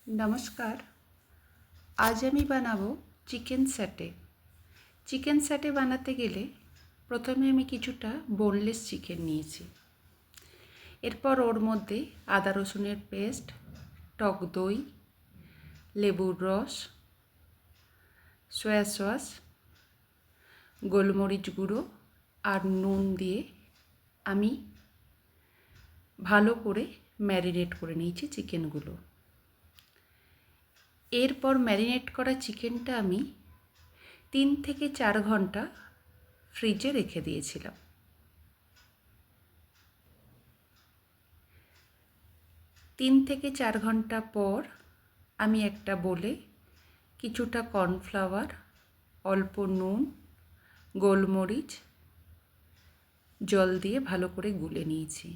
नमस्कार। आज আমি বানাবো চিকেন স্যাটে। চিকেন স্যাটে বানাতে গেলে প্রথমে আমি কিছুটা বোনলেস চিকেন নিয়েছি। এরপর ওর মধ্যে আদা রসুনের পেস্ট, টক দই, লেবুর রস, সয়া সস, গোলমরিচ গুঁড়ো আর নুন দিয়ে আমি ভালো করে ম্যারিনেট করে নিয়েছি চিকেনগুলো। এরপর ম্যারিনেট করা চিকেনটা আমি 3 থেকে 4 ঘন্টা ফ্রিজে রেখে দিয়েছিলাম। 3 থেকে 4 ঘন্টা পর আমি একটা বোলে কিছুটা কর্নফ্লাওয়ার, অল্প নুন, গোলমরিচ, জল দিয়ে ভালো করে গুলে নিয়েছি।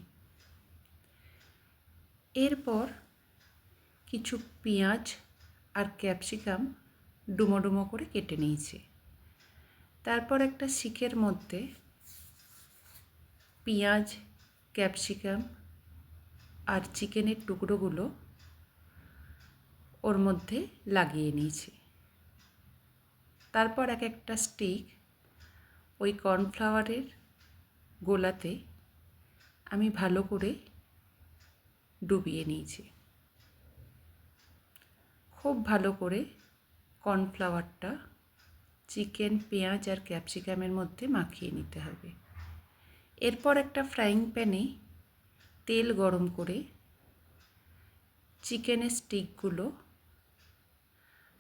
এরপর কিছু পেঁয়াজ আর ক্যাপসিকাম ডুমো ডুমো করে কেটে নিয়েছি। তারপর একটা শিকের মধ্যে পেঁয়াজ, ক্যাপসিকাম আর চিকেনের টুকরোগুলো ওর মধ্যে লাগিয়ে নিয়েছি। তারপর এক একটা স্টিক ওই কর্নফ্লাওয়ারের গোলাতে আমি ভালো করে ডুবিয়ে নিয়েছি। খুব ভালো করে কর্নফ্লাওয়ারটা চিকেন, পেঁয়াজ আর ক্যাপসিকামের মধ্যে মাখিয়ে নিতে হবে। এরপর একটা ফ্রাইং প্যানে তেল গরম করে চিকেনের স্টিকগুলো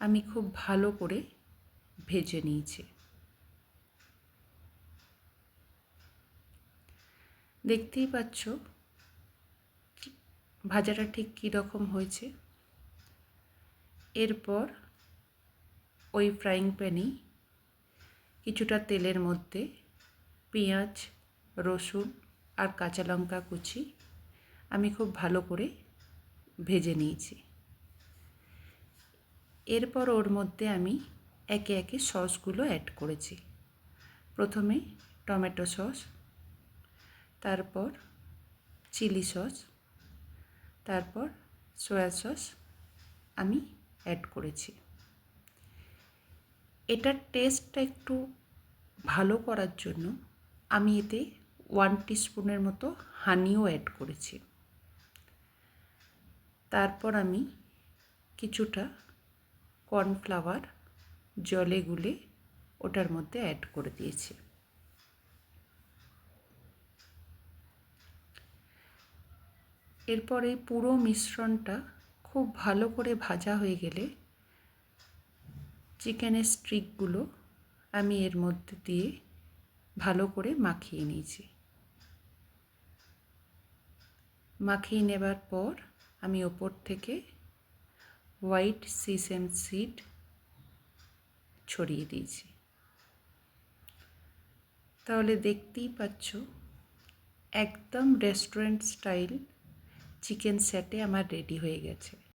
আমি খুব ভালো করে ভেজে নিয়েছি। দেখতেই পাচ্ছ ভাজাটা ঠিক কী রকম হয়েছে। এরপর ওই ফ্রাইং প্যানেই কিছুটা তেলের মধ্যে পেঁয়াজ, রসুন আর কাঁচা লঙ্কা কুচি আমি খুব ভালো করে ভেজে নিয়েছি। এরপর ওর মধ্যে আমি একে একে সসগুলো অ্যাড করেছি। প্রথমে টমেটো সস, তারপর চিলি সস, তারপর সয়া সস আমি অ্যাড করেছি। এটার টেস্টটা একটু ভালো করার জন্য আমি এতে 1 টিস্পুনের মতো হানিও অ্যাড করেছি। তারপর আমি কিছুটা কর্নফ্লাওয়ার জলে গুলে ওটার মধ্যে অ্যাড করে দিয়েছি। এরপর এই পুরো মিশ্রণটা খুব ভালো করে ভাজা হয়ে গেলে চিকেনের স্টিকগুলো আমি এর মধ্যে দিয়ে ভালো করে মাখিয়ে নিয়েছি। মাখিয়ে নেবার পর আমি ওপর থেকে হোয়াইট সিসেম সিড ছড়িয়ে দিয়েছি। তাহলে দেখতেই পাচ্ছ একদম রেস্টুরেন্ট স্টাইল চিকেন স্যাটে আমার রেডি হয়ে গেছে।